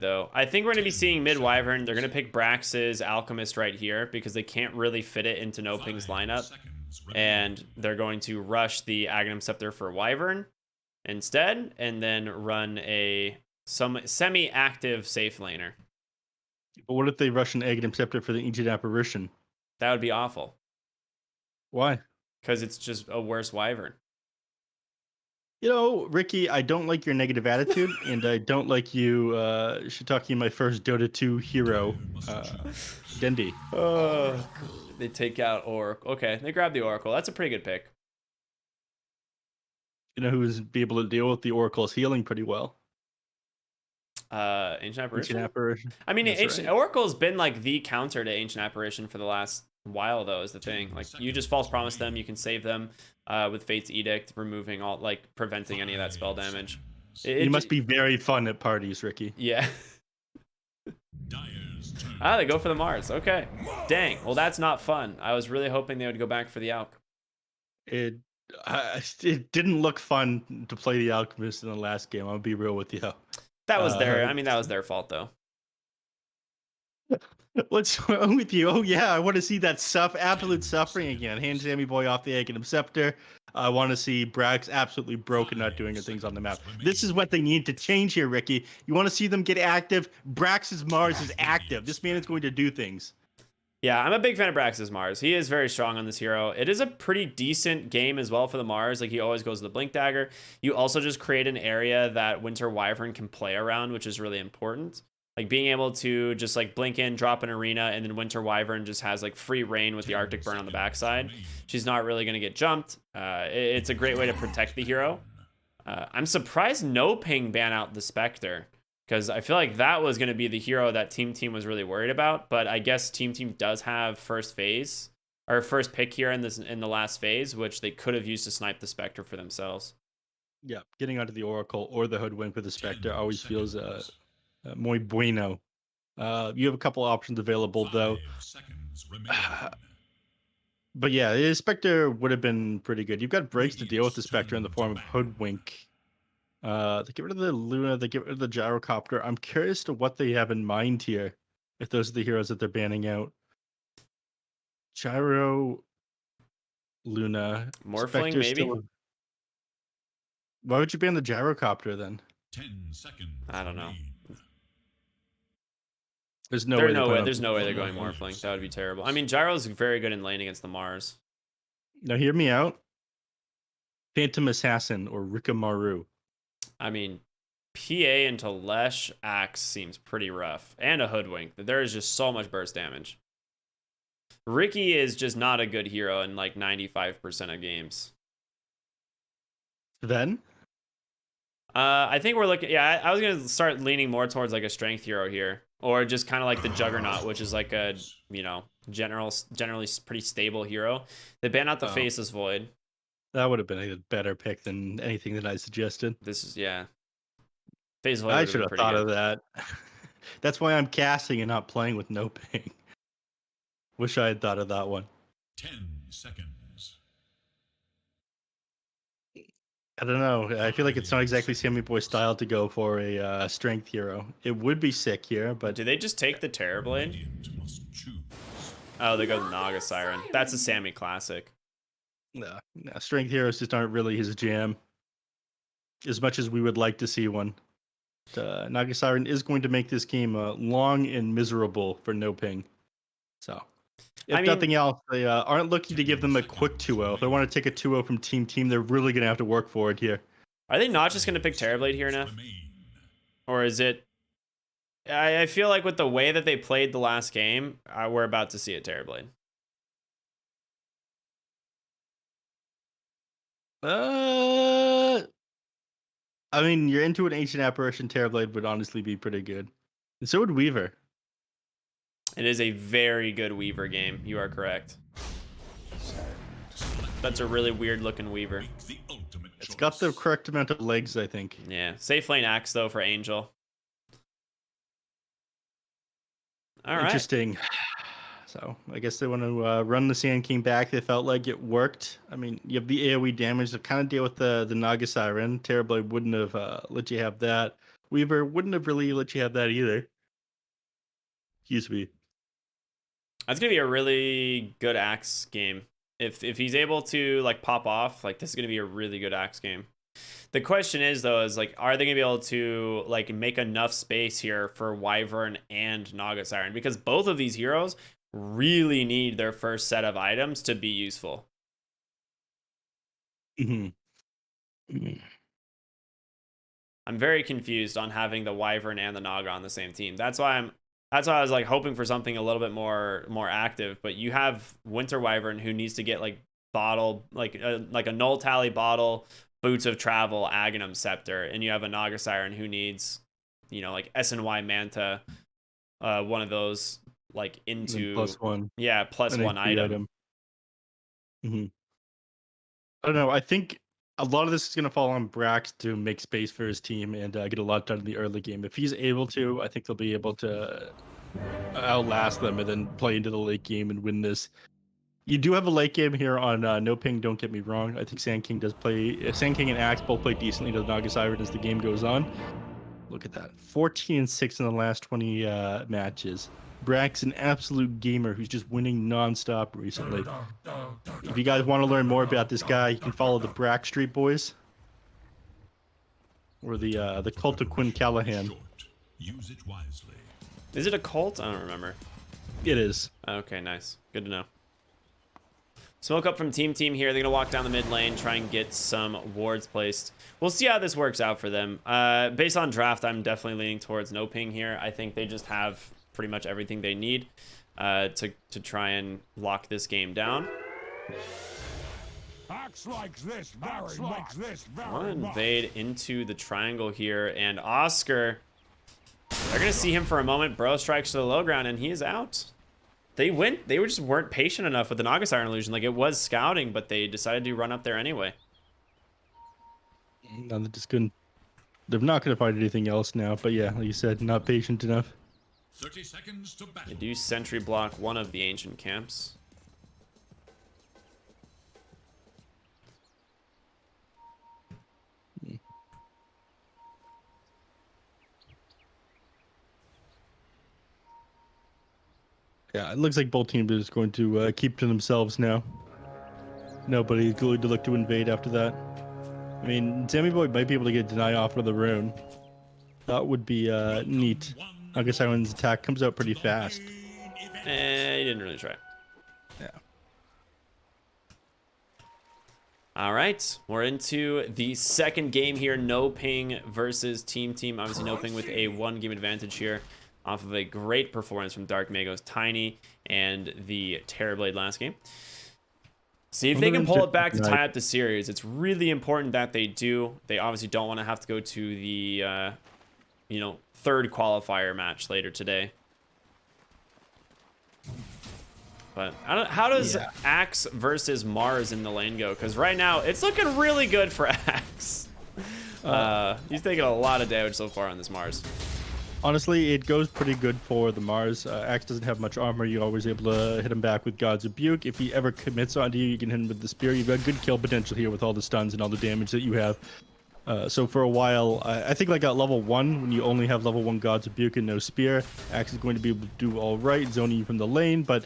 though. I think we're going to be seeing mid Wyvern. They're going to pick Brax's Alchemist right here because they can't really fit it into NoPing's lineup. And they're going to rush the Aghanim Scepter for Wyvern instead, and then run some semi-active safe laner. But what if they rush an Aghanim Scepter for the Ancient Apparition? That would be awful. Why? Because it's just a worse Wyvern. You know, Ricky, I don't like your negative attitude, and I don't like you talking my first Dota 2 hero, Dendi. They take out Oracle. Okay, they grab the Oracle. That's a pretty good pick. You know who's be able to deal with the Oracle's healing pretty well? Ancient Apparition? Ancient Apparition. I mean, That's Ancient right. Oracle's been like the counter to Ancient Apparition for the last while, though, is the thing. Like, you just false promise them, you can save them with Fate's Edict, removing all, like, preventing any of that spell damage. You must be very fun at parties, Ricky. Yeah. They go for the Mars. Okay. Dang. Well, that's not fun. I was really hoping they would go back for the Alch. It didn't look fun to play the Alchemist in the last game. I'll be real with you. That was that was their fault, though. What's wrong with you? Oh yeah, I want to see that absolute suffering again. Hand Sammy Boy off the Aghanim Scepter. I want to see Brax absolutely broken, not doing things on the map. This is what they need to change here, Ricky. You want to see them get active? Brax's Mars is active. This man is going to do things. Yeah, I'm a big fan of Brax's Mars. He is very strong on this hero. It is a pretty decent game as well for the Mars. Like, he always goes to the Blink Dagger. You also just create an area that Winter Wyvern can play around, which is really important. Like, being able to just, like, blink in, drop an arena, and then Winter Wyvern just has, like, free reign with the Arctic Burn on the backside. She's not really going to get jumped. It's a great way to protect the hero. I'm surprised NoPing ban out the Spectre, because I feel like that was going to be the hero that TeamTeam was really worried about. But I guess TeamTeam does have first phase, or first pick here in the last phase, which they could have used to snipe the Spectre for themselves. Yeah, getting onto the Oracle or the Hoodwink with the Spectre always feels muy bueno. You have a couple options available, though. But yeah, the Spectre would have been pretty good. You've got breaks to deal with the Spectre in the form of Hoodwink. They get rid of the Luna, they get rid of the Gyrocopter. I'm curious to what they have in mind here, if those are the heroes that they're banning out. Gyro, Luna, Morphling, maybe? Why would you ban the Gyrocopter then? 10 seconds. I don't know. There's no way they're going Morphling. That would be terrible. I mean, Gyro's very good in lane against the Mars. Now, hear me out. Phantom Assassin or Rikamaru. I mean, PA into Lesh Axe seems pretty rough. And a Hoodwink. There is just so much burst damage. Ricky is just not a good hero in like 95% of games. Then? I think we're looking... Yeah, I was going to start leaning more towards like a strength hero here. Or just kind of like the Juggernaut, which is like a, generally pretty stable hero. They ban out the Faceless Void. That would have been a better pick than anything that I suggested. This is, yeah. Faceless Void I should have thought of that. That's why I'm casting and not playing with NoPing. Wish I had thought of that one. 10 seconds. I don't know. I feel like it's not exactly Sammy Boy style to go for a strength hero. It would be sick here, but... Do they just take the Terrorblade? Oh, they go Naga Siren. That's a Sammy classic. No, strength heroes just aren't really his jam. As much as we would like to see one. Naga Siren is going to make this game long and miserable for NoPing. So... If nothing else, they aren't looking to give them a quick 2-0. If they want to take a 2-0 from TeamTeam, they're really going to have to work for it here. Are they not just going to pick Terrorblade here enough? Or is it... I feel like with the way that they played the last game, we're about to see a Terrorblade. I mean, you're into an Ancient Apparition. Terrorblade would honestly be pretty good. And so would Weaver. It is a very good Weaver game. You are correct. That's a really weird looking Weaver. It's got the correct amount of legs, I think. Yeah. Safe lane Axe, though, for Angel. All right. Interesting. So I guess they want to run the Sand King back. They felt like it worked. I mean, you have the AoE damage to kind of deal with the Naga Siren. Terrorblade wouldn't have let you have that. Weaver wouldn't have really let you have that either. Excuse me. That's gonna be a really good Axe game. If he's able to like pop off, like this is gonna be a really good Axe game. The question is though, is like, are they gonna be able to like make enough space here for Wyvern and Naga Siren? Because both of these heroes really need their first set of items to be useful. Mhm. I'm very confused on having the Wyvern and the Naga on the same team. That's why I was like hoping for something a little bit more active. But you have Winter Wyvern who needs to get like bottle, like a null tally bottle, boots of travel, Aghanim scepter, and you have a Naga Siren who needs, you know, like SNY Manta, one of those like into +1. yeah, plus An one HP item. Mhm. I don't know. I think a lot of this is going to fall on Brax to make space for his team and get a lot done in the early game. If he's able to, I think they'll be able to outlast them and then play into the late game and win this. You do have a late game here on NoPing, don't get me wrong. I think Sand King does play. Sand King and Axe both play decently to the Naga Siren as the game goes on. Look at that. 14-6 in the last 20 matches. Brack's an absolute gamer who's just winning nonstop recently. If you guys want to learn more about this guy, you can follow the Brack Street Boys or the Cult of Quinn Callahan. Short. Use it wisely. Is it a cult? I don't remember. It is. Okay, nice. Good to know. Smoke up from TeamTeam here. They're going to walk down the mid lane, try and get some wards placed. We'll see how this works out for them. Based on draft, I'm definitely leaning towards NoPing here. I think they just have pretty much everything they need to try and lock this game down. Acts like this, very much. I want to invade into the triangle here, and Oscar, they're going to see him for a moment. Bro strikes to the low ground, and he is out. They just weren't patient enough with the Naga Siren illusion. Like, it was scouting, but they decided to run up there anyway. No, they're just couldn't. They're not going to find anything else now. But yeah, like you said, not patient enough. 30 seconds to They battle. do sentry block one of the ancient camps. Yeah, it looks like both teams are just going to keep to themselves now. Nobody's going to look to invade after that. I mean, Sammy Boy might be able to get deny off of the rune. That would be neat. I guess Siren's attack comes out pretty fast. He didn't really try. Yeah. All right, we're into the second game here. NoPing versus TeamTeam. Obviously, NoPing with a 1-game advantage here off of a great performance from Dark Mago's Tiny and the Terrorblade last game. See if they can pull it back to tie up the series. It's really important that they do. They obviously don't want to have to go to the, third qualifier match later today. But how does Axe versus Mars in the lane go? Because right now, it's looking really good for Axe. He's taking a lot of damage so far on this Mars. Honestly, it goes pretty good for the Mars. Axe doesn't have much armor. You're always able to hit him back with God's Rebuke. If he ever commits onto you, you can hit him with the spear. You've got good kill potential here with all the stuns and all the damage that you have. So for a while, I think like at level 1, when you only have level 1 God's Rebuke and no spear, Axe is going to be able to do all right, zoning you from the lane, but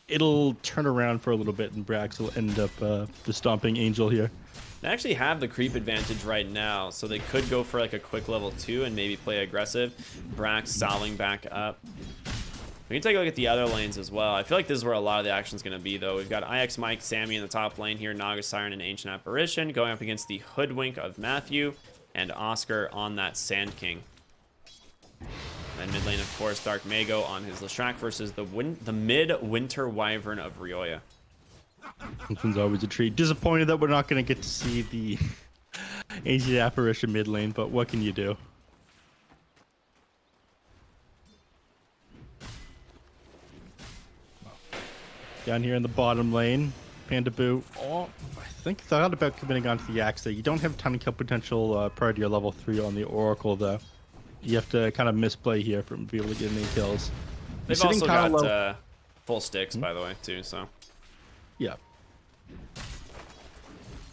it'll turn around for a little bit, and Brax will end up the Stomping Angel here. They actually have the creep advantage right now, so they could go for like a quick level 2 and maybe play aggressive. Brax salving back up. We can take a look at the other lanes as well. I feel like this is where a lot of the action is going to be, though. We've got IX Mike, Sammy in the top lane here, Naga Siren and Ancient Apparition going up against the Hoodwink of Matthew and Oscar on that Sand King. And mid lane, of course, Dark Mago on his Leshrac versus the mid-Winter Wyvern of Rioya. This one's always a treat. Disappointed that we're not going to get to see the Ancient Apparition mid lane, but what can you do? Down here in the bottom lane, Panda Boo. Oh, I think thought about committing onto the Axe there. You don't have a ton of kill potential prior to your level 3 on the Oracle, though. You have to kind of misplay here for be able to get any kills. They've also got full sticks, by the way, too, so. Yeah.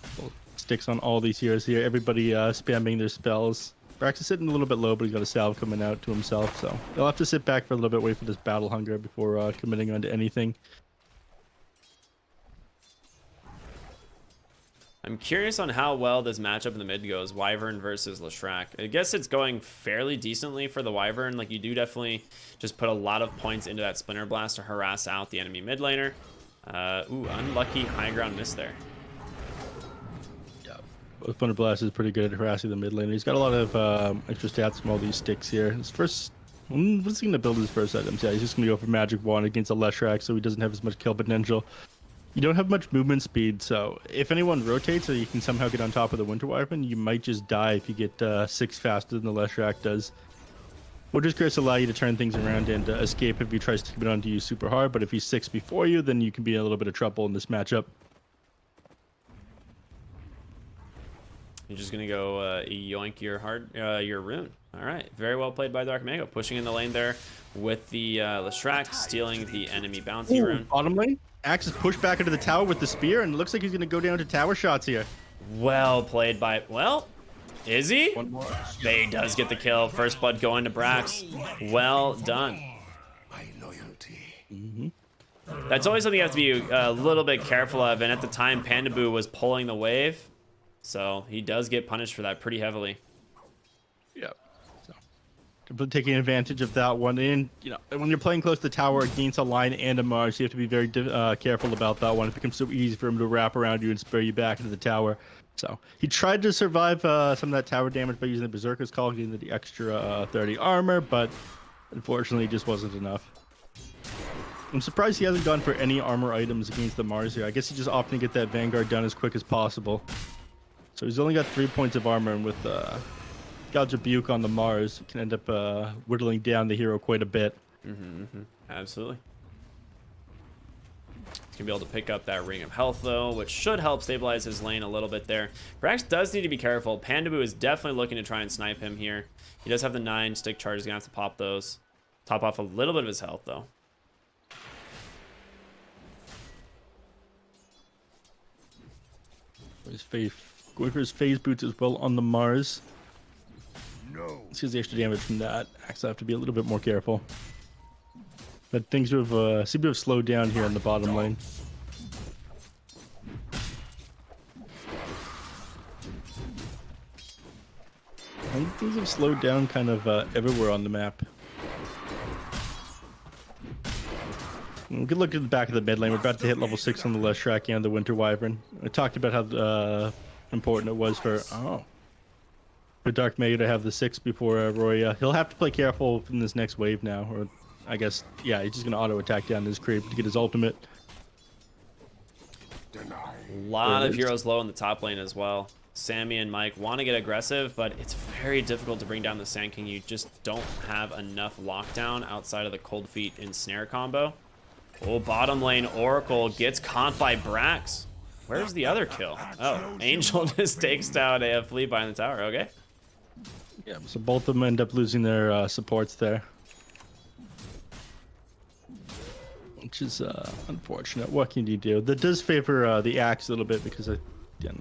Full sticks on all these heroes here. Everybody spamming their spells. Brax is sitting a little bit low, but he's got a salve coming out to himself, so he'll have to sit back for a little bit, wait for this battle hunger before committing onto anything. I'm curious on how well this matchup in the mid goes, Wyvern versus Leshrac. I guess it's going fairly decently for the Wyvern. Like, you do definitely just put a lot of points into that Splinter Blast to harass out the enemy mid laner. Ooh, unlucky high ground miss there. Yeah, Splinter Blast is pretty good at harassing the mid laner. He's got a lot of extra stats from all these sticks here. His first... What's he going to build his first items? Yeah, he's just going to go for Magic Wand against a Leshrac, so he doesn't have as much kill potential. You don't have much movement speed, so if anyone rotates or you can somehow get on top of the Winter Wyvern, you might just die if you get 6 faster than the Leshrac does. Witcher's Curse allow you to turn things around and escape if he tries to keep it onto you super hard, but if he's 6 before you, then you can be in a little bit of trouble in this matchup. You're just gonna go yoink your rune. All right, very well played by Dark Mango, pushing in the lane there with the Leshrac, stealing the enemy bounty rune. Bottom lane, Axe is pushed back into the tower with the spear, and it looks like he's gonna go down to tower shots here. Well played by, well, is he? One more. He does get the kill. First blood going to Brax. Well done. My loyalty. That's always something you have to be a little bit careful of, and at the time, Pandaboo was pulling the wave, so he does get punished for that pretty heavily. Yep. So, taking advantage of that one. And, you know, when you're playing close to the tower against a line and a Mars, you have to be very careful about that one. It becomes so easy for him to wrap around you and spare you back into the tower. So he tried to survive some of that tower damage by using the Berserker's Call, getting the extra 30 armor, but unfortunately it just wasn't enough. I'm surprised he hasn't gone for any armor items against the Mars here. I guess he's just opting to get that Vanguard done as quick as possible. So he's only got 3 points of armor, and with God's Rebuke on the Mars, it can end up whittling down the hero quite a bit. Absolutely. He's gonna be able to pick up that Ring of Health, though, which should help stabilize his lane a little bit there. Brax does need to be careful. Pandaboo is definitely looking to try and snipe him here. He does have the 9 stick charges. He's gonna have to pop those. Top off a little bit of his health, though. Going for his phase boots as well on the Mars. No. Sees the extra damage from that. Actually, I have to be a little bit more careful. But things have seem to have slowed down here in the bottom lane. I think things have slowed down kind of everywhere on the map. Good look at the back of the mid lane. We're about to hit level 6 on the Leshrac and the Winter Wyvern. I talked about how important it was for Dark Mayo to have the 6 before Roy. He'll have to play careful in this next wave now, or I guess, yeah, he's just going to auto attack down his creep to get his ultimate. A lot of heroes low in the top lane as well. Sammy and Mike want to get aggressive, but it's very difficult to bring down the Sand King. You just don't have enough lockdown outside of the Cold Feet and Snare combo. Oh, bottom lane Oracle gets caught by Brax. Where's the other kill? Oh, Angel just takes down a Flea behind the tower. Okay. Yeah, so both of them end up losing their supports there, which is unfortunate. What can you do? That does favor the Axe a little bit, because I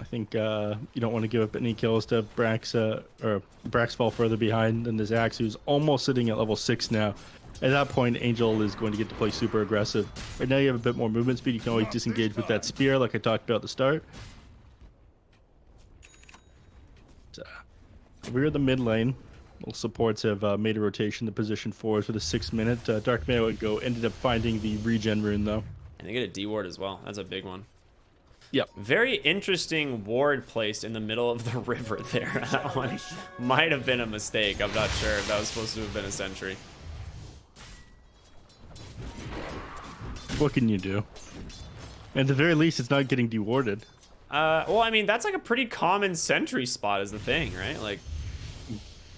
think you don't want to give up any kills to Brax, or Brax fall further behind than this Axe, who's almost sitting at level 6 now. At that point, Angel is going to get to play super aggressive. Right now, you have a bit more movement speed. You can always disengage with that spear, like I talked about at the start. We're the mid lane. All supports have made a rotation to position 4 for the 6 minute. Dark Mayo and Go ended up finding the regen rune, though. And they get a D ward as well. That's a big one. Yep. Very interesting ward placed in the middle of the river there. That one might have been a mistake. I'm not sure if that was supposed to have been a sentry. What can you do? At the very least, it's not getting dewarded. Well, I mean, that's like a pretty common sentry spot is the thing, right? Like,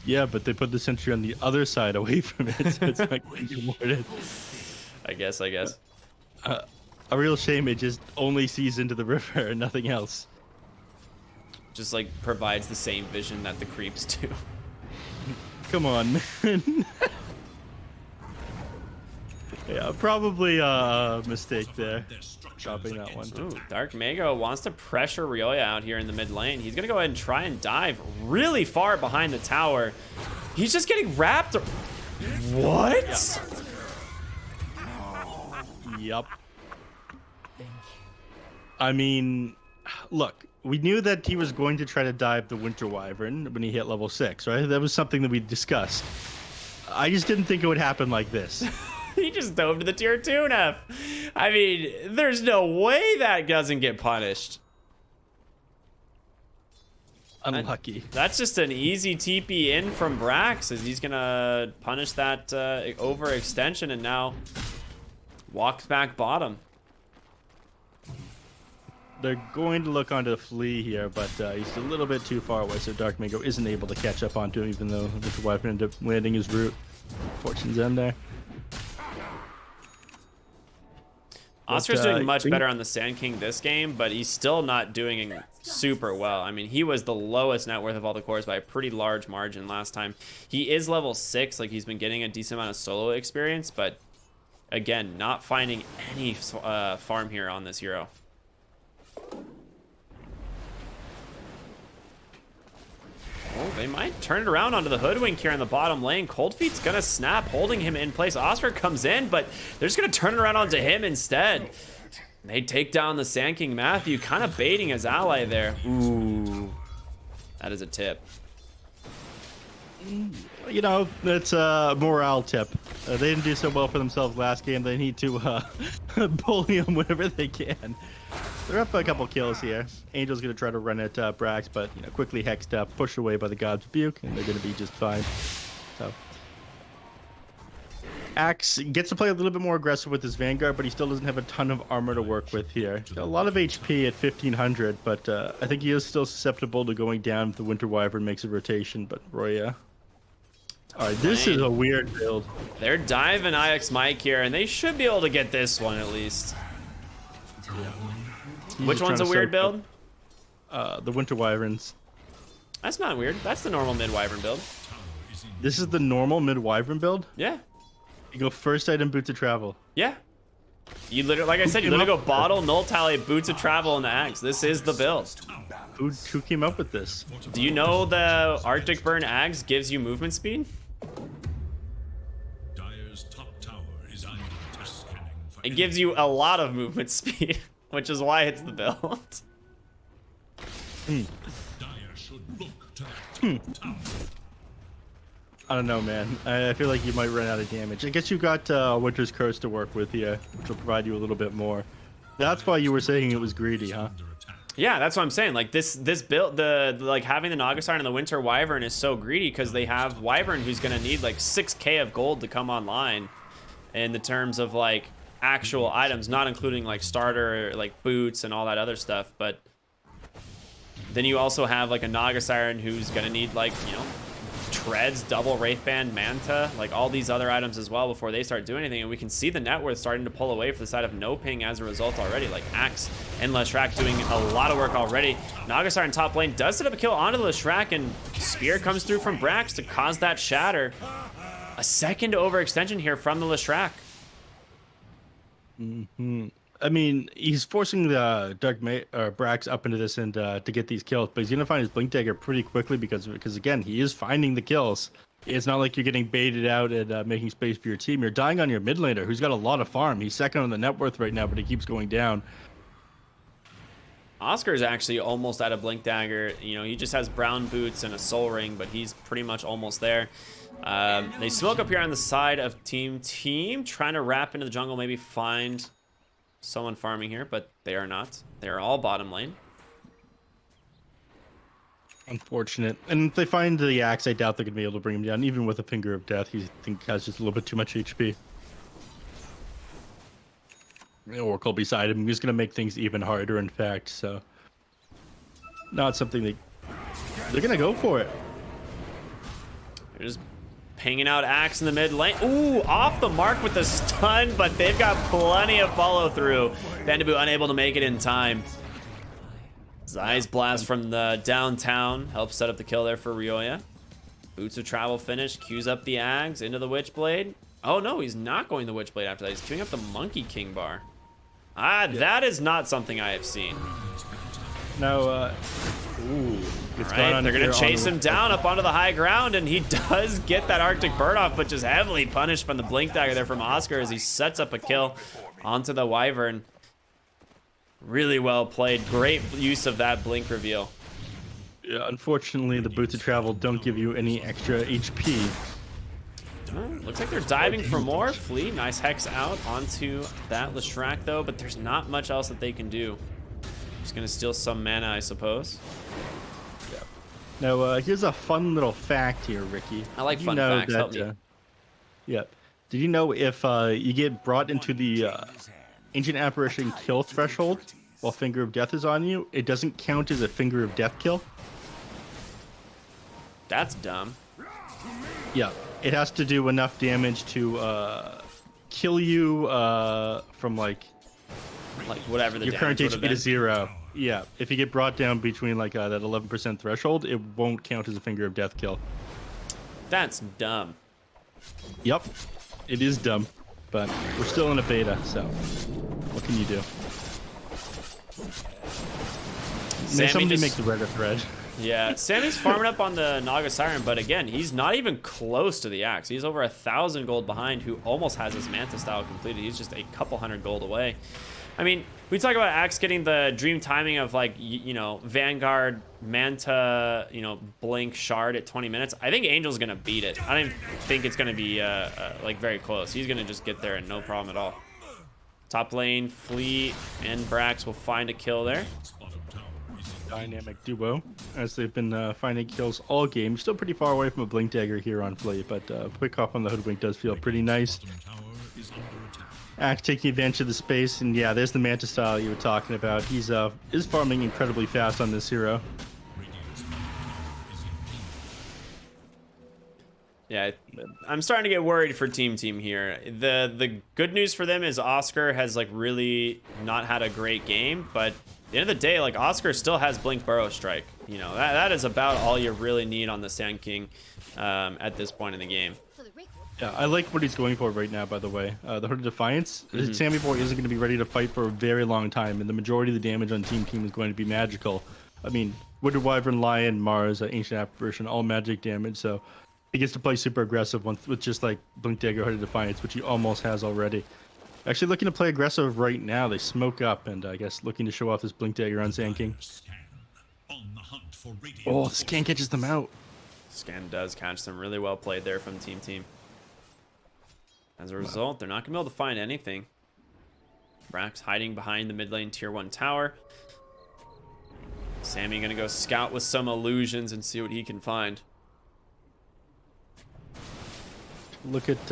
yeah, but they put the sentry on the other side away from it, so it's not getting dewarded. I guess. A real shame it just only sees into the river and nothing else. Just like provides the same vision that the creeps do. Come on, man. Yeah, probably a mistake there. Dropping that one. Ooh, Dark Mago wants to pressure Ryoya out here in the mid lane. He's gonna go ahead and try and dive really far behind the tower. He's just getting wrapped. What? Yep. I mean, look, we knew that he was going to try to dive the Winter Wyvern when he hit level 6, right? That was something that we discussed. I just didn't think it would happen like this. He just dove to the tier 2 neph. I mean, there's no way that doesn't get punished. Unlucky. That's just an easy TP in from Brax, as he's gonna punish that overextension and now walks back bottom. They're going to look onto Flea here, but he's a little bit too far away, so Dark Mago isn't able to catch up onto him, even though the Wyvern ended up landing his route. Fortune's end there. Oscar's doing much better on the Sand King this game, but he's still not doing super well. I mean, he was the lowest net worth of all the cores by a pretty large margin last time. He is level 6, like he's been getting a decent amount of solo experience, but again, not finding any farm here on this hero. Oh, they might turn it around onto the Hoodwink here in the bottom lane. Cold Feet's gonna snap, holding him in place. Oscar comes in, but they're just gonna turn it around onto him instead. They take down the Sand King Matthew, kind of baiting his ally there. Ooh, that is a tip. You know, it's a morale tip. They didn't do so well for themselves last game. They need to bully them whenever they can. They're up a couple kills here. Angel's going to try to run at Brax, but you know, quickly hexed up, pushed away by the God's Rebuke, and they're going to be just fine. So Axe gets to play a little bit more aggressive with his Vanguard, but he still doesn't have a ton of armor to work with here. Got a lot of HP at 1500, but I think he is still susceptible to going down if the Winter Wyvern makes a rotation, but Roya. Alright, this is a weird build. They're diving IX Mike here, and they should be able to get this one at least. Which one's a weird build? The Winter Wyverns. That's not weird. That's the normal mid Wyvern build. This is the normal mid Wyvern build? Yeah. You go first item, Boots of Travel. Yeah. You literally, like I said, you literally go bottle, null tally, Boots of Travel, and the Axe. This is the build. Who came up with this? Do you know the Arctic Burn Axe gives you movement speed? Dire's top tower is under test scanning for It gives you a lot of movement speed, which is why it's the build. Dire should look to that top tower. I don't know, man. I feel like you might run out of damage. I guess you got Winter's Curse to work with here, which will provide you a little bit more. That's why you were saying it was greedy, huh? Under attack. Yeah, that's what I'm saying. Like this build, like having the Nagasarn and the Winter Wyvern is so greedy because they have Wyvern who's gonna need like 6k of gold to come online, in the terms of like actual items, not including like starter like boots and all that other stuff. But then you also have like a Nagasarn who's gonna need like, you know, treads, double Wraithband, Manta, like all these other items as well before they start doing anything. And we can see the net worth starting to pull away for the side of NoPing as a result already. Like Axe and Leshrac doing a lot of work already. Nagasar in top lane does set up a kill onto Leshrac, and Spear comes through from Brax to cause that shatter. A second overextension here from the Leshrac. I mean, he's forcing the Brax up into this and to get these kills, but he's gonna find his Blink Dagger pretty quickly because again, he is finding the kills. It's not like you're getting baited out and making space for your team. You're dying on your mid laner, who's got a lot of farm. He's second on the net worth right now, but he keeps going down. Oscar's actually almost out of Blink Dagger. You know, he just has brown boots and a soul ring, but he's pretty much almost there. They smoke up here on the side of TeamTeam, trying to wrap into the jungle, maybe find someone farming here, but they are not. They are all bottom lane. Unfortunate. And if they find the Axe, I doubt they're going to be able to bring him down. Even with a Finger of Death, he has just a little bit too much HP. Oracle beside him, he's going to make things even harder, in fact. So, not something they're going to go for it. They're just pinging out Axe in the mid lane. Ooh, off the mark with the stun, but they've got plenty of follow through. Vandabu unable to make it in time. Zai's blast from the downtown helps set up the kill there for Ryoya. Boots of Travel finished, queues up the Ags into the Witchblade. Oh, no, he's not going the Witchblade after that. He's queuing up the Monkey King bar. That is not something I have seen. Now, ooh. All right, they're going to chase him down up onto the high ground, and he does get that Arctic Bird off, but just heavily punished from the Blink Dagger there from Oscar as he sets up a kill onto the Wyvern. Really well played. Great use of that Blink reveal. Yeah, unfortunately, the Boots of Travel don't give you any extra HP. Looks like they're diving for more. Flea, nice Hex out onto that Leshrac, though, but there's not much else that they can do. Just going to steal some mana, I suppose. Now, here's a fun little fact here, Ricky. I like fun facts. Help me. Yep. Did you know if you get brought into the Ancient Apparition kill threshold while Finger of Death is on you, it doesn't count as a Finger of Death kill? That's dumb. Yeah. It has to do enough damage to kill you from like whatever the your current damage would HP have to been. 0. Yeah, if you get brought down between like that 11% threshold, it won't count as a Finger of Death kill. That's dumb. Yep, it is dumb, but we're still in a beta, so what can you do? Somebody make the Reddit thread. Yeah, Sammy's farming up on the Naga Siren, but again, he's not even close to the Axe. He's over 1,000 gold behind, who almost has his Manta style completed. He's just a couple hundred gold away. I mean, we talk about Axe getting the dream timing of like, you know, Vanguard, Manta, you know, Blink, Shard at 20 minutes. I think Angel's going to beat it. I don't even think it's going to be like very close. He's going to just get there and no problem at all. Top lane, Flea and Brax will find a kill there. Dynamic duo, as they've been finding kills all game. Still pretty far away from a Blink Dagger here on Flea, but quick off on the Hoodwink does feel pretty nice. Axe taking advantage of the space, and yeah, there's the Manta style you were talking about. He's is farming incredibly fast on this hero. Yeah, I'm starting to get worried for TeamTeam here. The good news for them is Oscar has like really not had a great game, but at the end of the day, like Oscar still has Blink Burrow Strike. You know, that is about all you really need on the Sand King at this point in the game. Yeah, I like what he's going for right now, by the way. The Hood of Defiance. Sammy Boy isn't going to be ready to fight for a very long time, and the majority of the damage on TeamTeam is going to be magical. I mean, Wooded Wyvern, Lion, Mars, Ancient Apparition, all magic damage, so he gets to play super aggressive with just like Blink Dagger, Hood of Defiance, which he almost has already. Actually looking to play aggressive right now. They smoke up, and I guess looking to show off this Blink Dagger on Sand King. Oh, the Scan catches them out. Scan does catch them. Really well played there from TeamTeam. As a result, they're not going to be able to find anything. Brax hiding behind the mid lane tier 1 tower. Sammy going to go scout with some illusions and see what he can find. Look at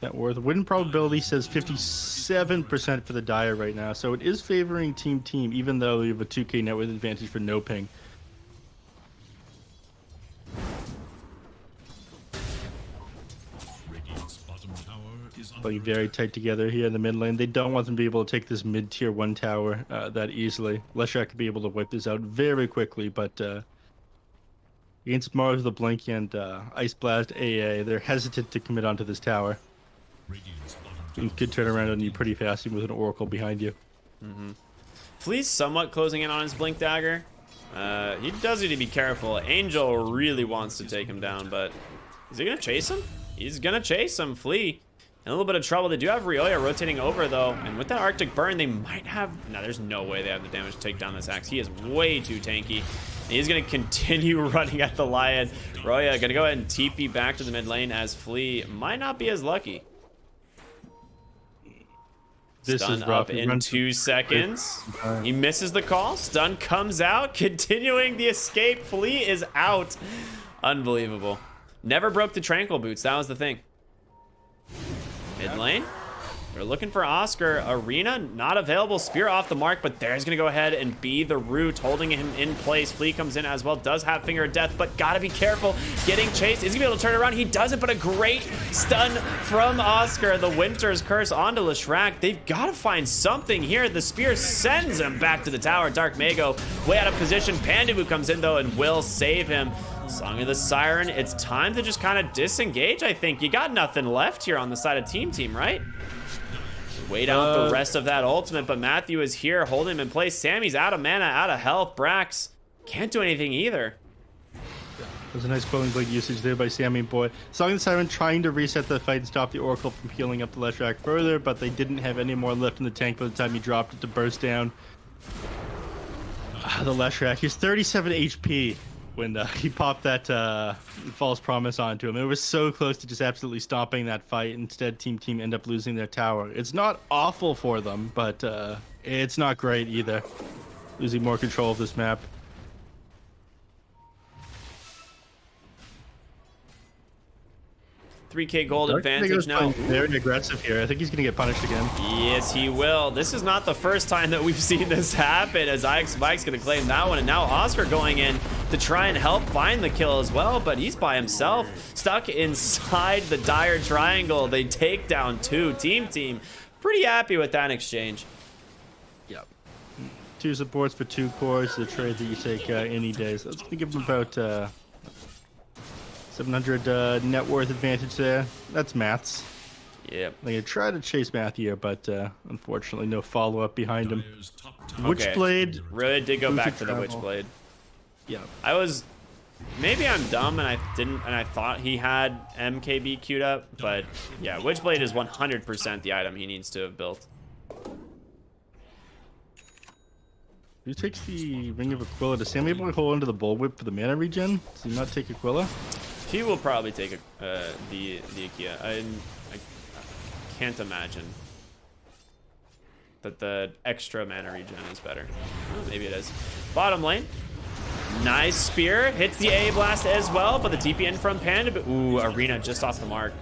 net worth. Win probability says 57% for the Dire right now, so it is favoring TeamTeam, even though you have a 2k net worth advantage for NoPing. Playing very tight together here in the mid lane. They don't want them to be able to take this mid tier 1 tower that easily. Leshrac could be able to wipe this out very quickly, but against Mars, the Blink, and Ice Blast AA, they're hesitant to commit onto this tower. You could turn around on you pretty fast even with an Oracle behind you. Flea's somewhat closing in on his Blink Dagger. He does need to be careful. Angel really wants to take him down, but is he going to chase him? He's going to chase him. Flea in a little bit of trouble. They do have Rioya rotating over, though, and with that Arctic Burn, they might have... No, there's no way they have the damage to take down this Axe. He is way too tanky. He's going to continue running at the Lion. Rioya going to go ahead and TP back to the mid lane as Flea might not be as lucky. This Stun is rough. up in 2 seconds. He misses the call. Stun comes out, continuing the escape. Flea is out. Unbelievable. Never broke the Tranquil Boots. That was the thing. Mid lane. They're looking for Oscar. Arena, not available. Spear off the mark, but there's going to go ahead and be the root, holding him in place. Flea comes in as well. Does have Finger of Death, but got to be careful. Getting chased. Is he going to be able to turn around? He doesn't, but a great stun from Oscar. The Winter's Curse onto Leshrac. They've got to find something here. The Spear sends him back to the tower. Dark Mago way out of position. Pandabu comes in, though, and will save him. Song of the Siren, it's time to just kind of disengage, I think. You got nothing left here on the side of TeamTeam, right? Wait out the rest of that ultimate, but Matthew is here holding him in place. Sammy's out of mana, out of health. Brax can't do anything either. There's a nice Quelling Blade usage there by Sammy Boy. Song of the Siren trying to reset the fight and stop the Oracle from healing up the Leshrac further, but they didn't have any more left in the tank by the time he dropped it to burst down. The Leshrac, he's 37 HP when he popped that false promise onto him. It was so close to just absolutely stopping that fight. Instead, TeamTeam end up losing their tower. It's not awful for them, but it's not great either. Losing more control of this map. 3K gold advantage now. Very aggressive here. I think he's going to get punished again. Yes, he will. This is not the first time that we've seen this happen, as IX Mike's going to claim that one. And now Oscar going in to try and help find the kill as well, but he's by himself, stuck inside the dire triangle. They take down 2. TeamTeam pretty happy with that exchange. Yep. 2 supports for 2 cores, the trade that you take any day. So that's going to give him about 700 net worth advantage there. That's maths. Yep. They could try to chase Matthew, but unfortunately no follow-up behind him. Okay. Witchblade. Really did go back to the travel. Witchblade. Yeah. Maybe I'm dumb and I thought he had MKB queued up, but yeah, Witchblade is 100% the item he needs to have built. Who takes the Ring of Aquila? Does Sam able to hold into the Bullwhip for the mana regen? Does he not take Aquila? He will probably take the Akia. I can't imagine that the extra mana regen is better. Well, maybe it is. Bottom lane. Nice spear. Hits the A blast as well, but the TP in from Panda. Ooh, Arena just off the mark.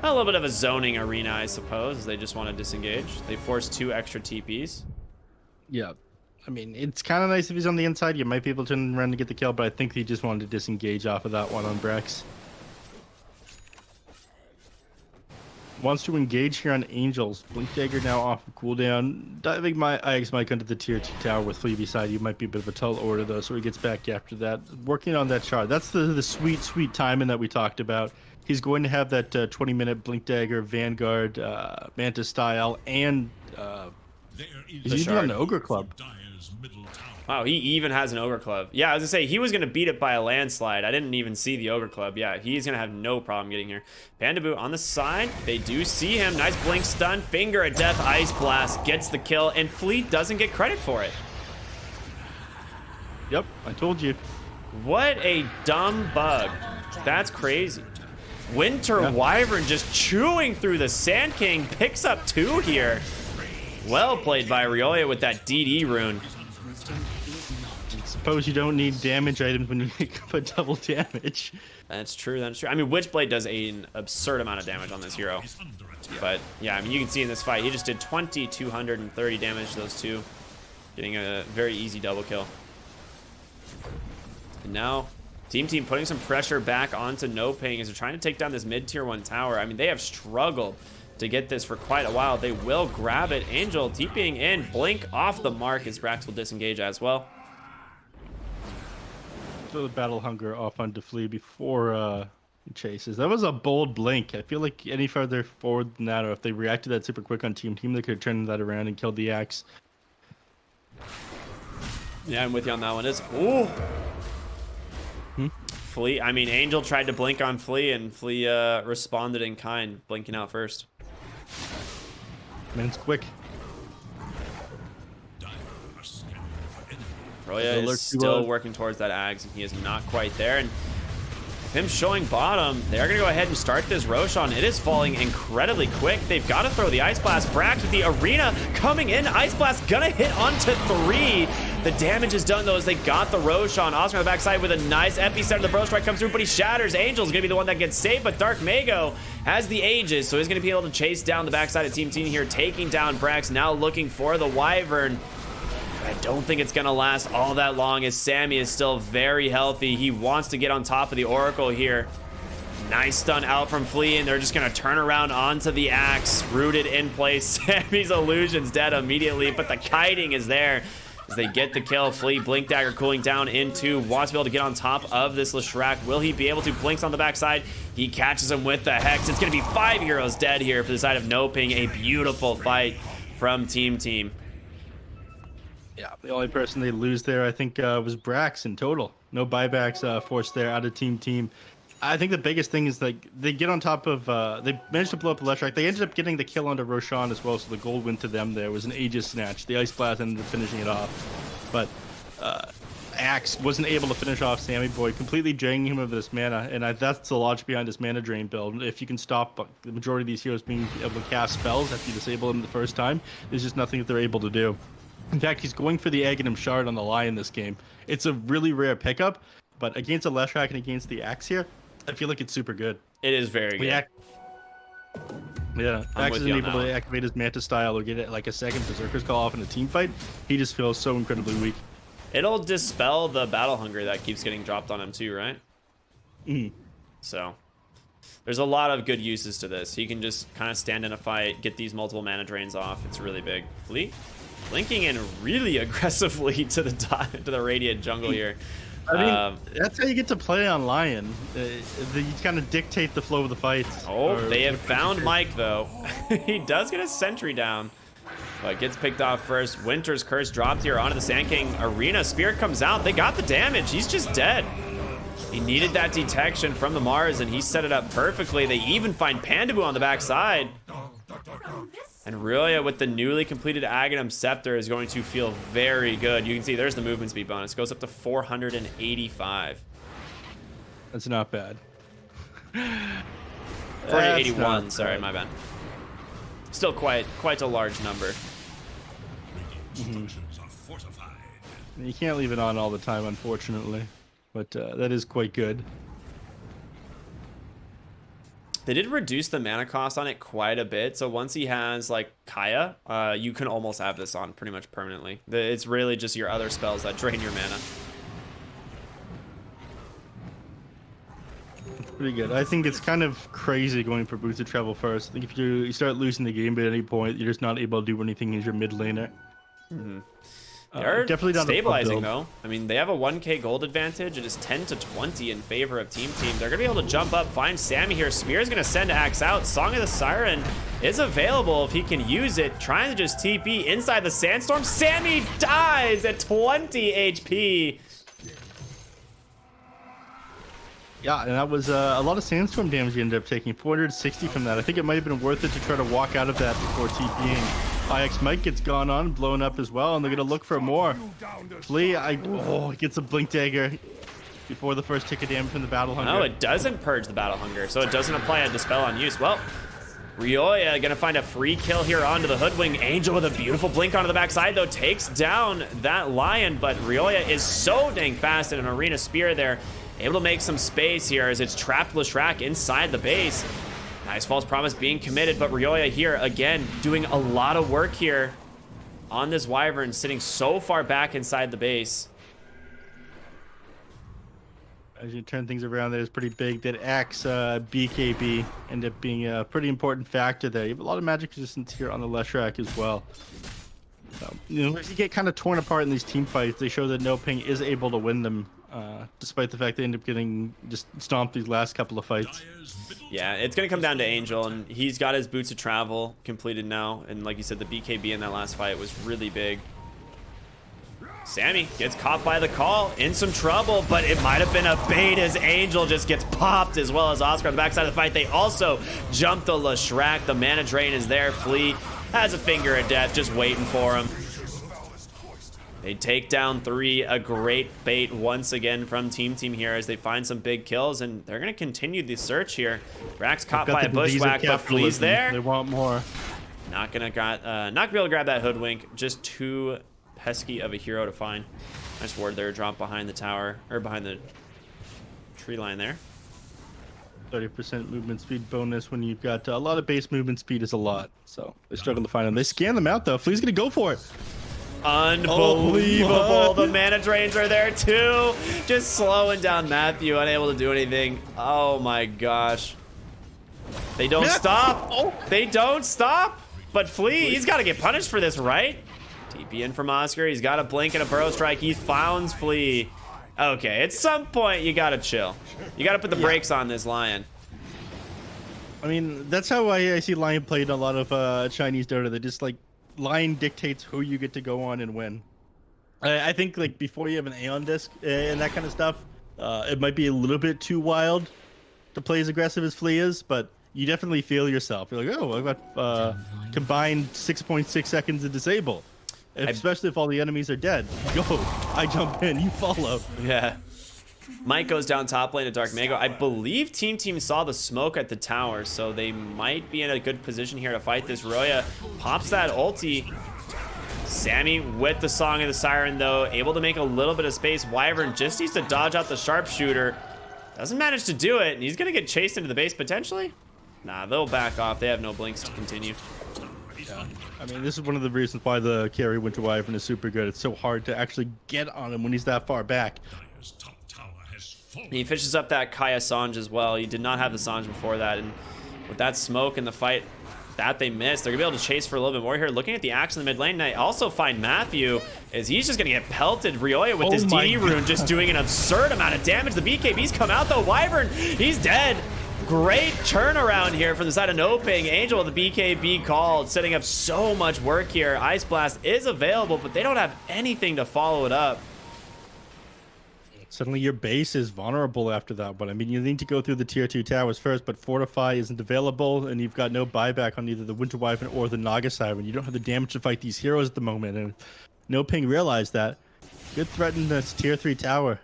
A little bit of a zoning Arena, I suppose. They just want to disengage. They force 2 extra TPs. Yeah. I mean, it's kind of nice if he's on the inside. You might be able to turn around to get the kill, but I think he just wanted to disengage off of that one on Brex. Wants to engage here on Angels. Blink Dagger now off of cooldown. Diving my IX Mike under the tier 2 tower with Flea beside you might be a bit of a tall order though, so he gets back after that. Working on that shard. That's the sweet, sweet timing that we talked about. He's going to have that 20-minute Blink Dagger, Vanguard, Manta style, and he's even on the Ogre Club. Wow, he even has an Ogre Club. Yeah, I was gonna say, he was gonna beat it by a landslide. I didn't even see the Ogre Club. Yeah, he's gonna have no problem getting here. Panda Boo on the side. They do see him. Nice blink stun. Finger of Death Ice Blast gets the kill, and Fleet doesn't get credit for it. Yep, I told you. What a dumb bug. That's crazy. Winter Wyvern just chewing through the Sand King. Picks up 2 here. Well played by Riolia with that DD rune. Suppose you don't need damage items when you put double damage. That's true, that's true. I mean, Witchblade does an absurd amount of damage on this hero. But yeah, I mean, you can see in this fight, he just did 2,230 damage to those 2. Getting a very easy double kill. And now, TeamTeam putting some pressure back onto NoPing as they're trying to take down this mid-tier 1 tower. I mean, they have struggled to get this for quite a while. They will grab it. Angel TPing in. Blink off the mark as Brax will disengage as well. Throw the Battle Hunger off onto Flea before he chases. That was a bold blink. I feel like any further forward than that, or if they reacted that super quick on TeamTeam, they could have turned that around and killed the Axe. Yeah, I'm with you on that one. Ooh. Flea, I mean, Angel tried to blink on Flea, and Flea responded in kind, blinking out first. Man's quick. Roya is still working towards that Ags, and he is not quite there. And with him showing bottom, they are going to go ahead and start this Roshan. It is falling incredibly quick. They've got to throw the Ice Blast. Brax with the Arena coming in. Ice Blast going to hit onto 3. The damage is done, though, as they got the Roshan. Oscar on the backside with a nice epicenter. The Bro Strike comes through, but he shatters. Angel's going to be the one that gets saved, but Dark Mago has the Aegis, so he's going to be able to chase down the backside of TeamTeam here, taking down Brax, now looking for the Wyvern. I don't think it's going to last all that long, as Sammy is still very healthy. He wants to get on top of the Oracle here. Nice stun out from Flea, and they're just going to turn around onto the Axe, rooted in place. Sammy's illusion's dead immediately, but the kiting is there. as they get the kill. Flea, Blink Dagger cooling down into, wants to be able to get on top of this Leshrac. Will he be able to? Blinks on the backside. He catches him with the Hex. It's going to be 5 heroes dead here for the side of NoPing. A beautiful fight from TeamTeam. Yeah, the only person they lose there, I think, was Brax in total. No buybacks forced there out of TeamTeam. I think the biggest thing is like they get on top of, they managed to blow up the Leshrac. They ended up getting the kill onto Roshan as well, so the gold went to them there. It was an Aegis snatch. The Ice Blast ended up finishing it off. But Axe wasn't able to finish off Sammy Boy, completely draining him of this mana. And that's the logic behind this mana drain build. If you can stop the majority of these heroes being able to cast spells after you disable them the first time, there's just nothing that they're able to do. In fact, he's going for the Aghanim Shard on the Lion this game. It's a really rare pickup, but against a Leshrac and against the Axe here, I feel like it's super good. It is very good. Yeah, Axe isn't able to activate his Manta style or get it like a second Berserker's Call off in a team fight. He just feels so incredibly weak. It'll dispel the battle hunger that keeps getting dropped on him too, right? So there's a lot of good uses to this. He can just kind of stand in a fight, get these multiple mana drains off. It's really big. Fleet linking in really aggressively to the Radiant jungle here. I mean, that's how you get to play on Lion. You kind of dictate the flow of the fights. Oh, they have found Mike, though. He does get a sentry down, but gets picked off first. Winter's Curse dropped here onto the Sand King arena. Spirit comes out. They got the damage. He's just dead. He needed that detection from the Mars, and he set it up perfectly. They even find Pandaboo on the backside. And Ryoya with the newly completed Aghanim Scepter is going to feel very good. You can see there's the movement speed bonus. It goes up to 485. That's not bad. 481, sorry, my bad. Still quite a large number. Structures are fortified. You can't leave it on all the time, unfortunately. But that is quite good. They did reduce the mana cost on it quite a bit. So once he has like Kaya, you can almost have this on pretty much permanently. It's really just your other spells that drain your mana. Pretty good. I think it's kind of crazy going for boosted travel first. I think if you start losing the game at any point, you're just not able to do anything as your mid laner. They're definitely not stabilizing though. I mean, they have a 1k gold advantage. It is 10 to 20 in favor of TeamTeam. They're gonna be able to jump up, find Sammy here. Spear's gonna send Axe out. Song of the Siren is available if he can use it. Trying to just TP inside the Sandstorm. Sammy dies at 20 HP. Yeah, and that was a lot of Sandstorm damage you ended up taking. 460 from that. I think it might have been worth it to try to walk out of that before TPing. IX Mike gets gone on, blown up as well, and they're going to look for more. Flea, gets a Blink Dagger before the first tick of damage from the Battle Hunger. No, it doesn't purge the Battle Hunger, so it doesn't apply a Dispel on use. Well, Ryoya going to find a free kill here onto the Hoodwing. Angel with a beautiful blink onto the backside, though, takes down that Lion, but Ryoya is so dang fast in an Arena Spear there. Able to make some space here as it's trapped Leshrac inside the base. Nice False Promise being committed, but Ryoya here, again, doing a lot of work here on this Wyvern, sitting so far back inside the base. As you turn things around, that is pretty big. That Axe BKB ended up being a pretty important factor there. You have a lot of magic resistance here on the Leshrac as well. So, if you get kind of torn apart in these team fights, they show that NoPing is able to win them, despite the fact they end up getting just stomped these last couple of fights. Yeah, it's going to come down to Angel, and he's got his Boots of Travel completed now. And like you said, the BKB in that last fight was really big. Sammy gets caught by the call, in some trouble, but it might have been a bait as Angel just gets popped, as well as Oscar on the backside of the fight. They also jump the Leshrac. The mana drain is there. Flea has a finger of death just waiting for him. They take down 3, a great bait once again from TeamTeam here as they find some big kills, and they're going to continue the search here. Rax caught by a bushwhack, but Flea's there. They want more. Not gonna be able to grab that Hoodwink. Just too pesky of a hero to find. Nice ward there, drop behind the tower, or behind the tree line there. 30% movement speed bonus when you've got a lot of base movement speed is a lot. So they struggle to find them. They scan them out though. Flea's gonna go for it. Unbelievable. Oh, the mana drains are there too. Just slowing down Matthew, unable to do anything. Oh my gosh. They don't stop. They don't stop. But Flea, he's got to get punished for this, right? TP in from Oscar. He's got a blink and a burrow strike. He founds Flea. Okay, at some point, you gotta chill. You gotta put the brakes on this Lion. I mean, that's how I see Lion played in a lot of Chinese Dota. They just like Lion dictates who you get to go on and when. I think like before you have an Aeon disc and that kind of stuff, it might be a little bit too wild to play as aggressive as Flea is, but you definitely feel yourself. You're like, oh, I've got combined 6.6 seconds to disable. Especially if all the enemies are dead. Go. I jump in. You follow. Yeah. Mike goes down top lane to Dark Mago. I believe TeamTeam saw the smoke at the tower, so they might be in a good position here to fight this. Roya pops that ulti. Sammy with the Song of the Siren, though, able to make a little bit of space. Wyvern just needs to dodge out the sharpshooter. Doesn't manage to do it, and he's going to get chased into the base potentially. Nah, they'll back off. They have no blinks to continue. Yeah. I mean, this is one of the reasons why the carry Winter Wyvern is super good. It's so hard to actually get on him when he's that far back. Dire's top tower has fallen. He fishes up that Kaya Sanj as well. He did not have the Sanj before that, and with that smoke in the fight that they missed, they're gonna be able to chase for a little bit more here. Looking at the axe in the mid lane, and I also find Matthew as he's just gonna get pelted. Ryoya with this DD rune just doing an absurd amount of damage. The BKB's come out though. Wyvern, he's dead. Great turnaround here from the side of NoPing. Angel with the BKB called, setting up so much work here. Ice Blast is available, but they don't have anything to follow it up. Suddenly your base is vulnerable after that one. I mean, you need to go through the tier 2 towers first, but Fortify isn't available, and you've got no buyback on either the Winter Wyvern or the Naga Siren. You don't have the damage to fight these heroes at the moment, and NoPing realized that. Good threaten this tier 3 tower.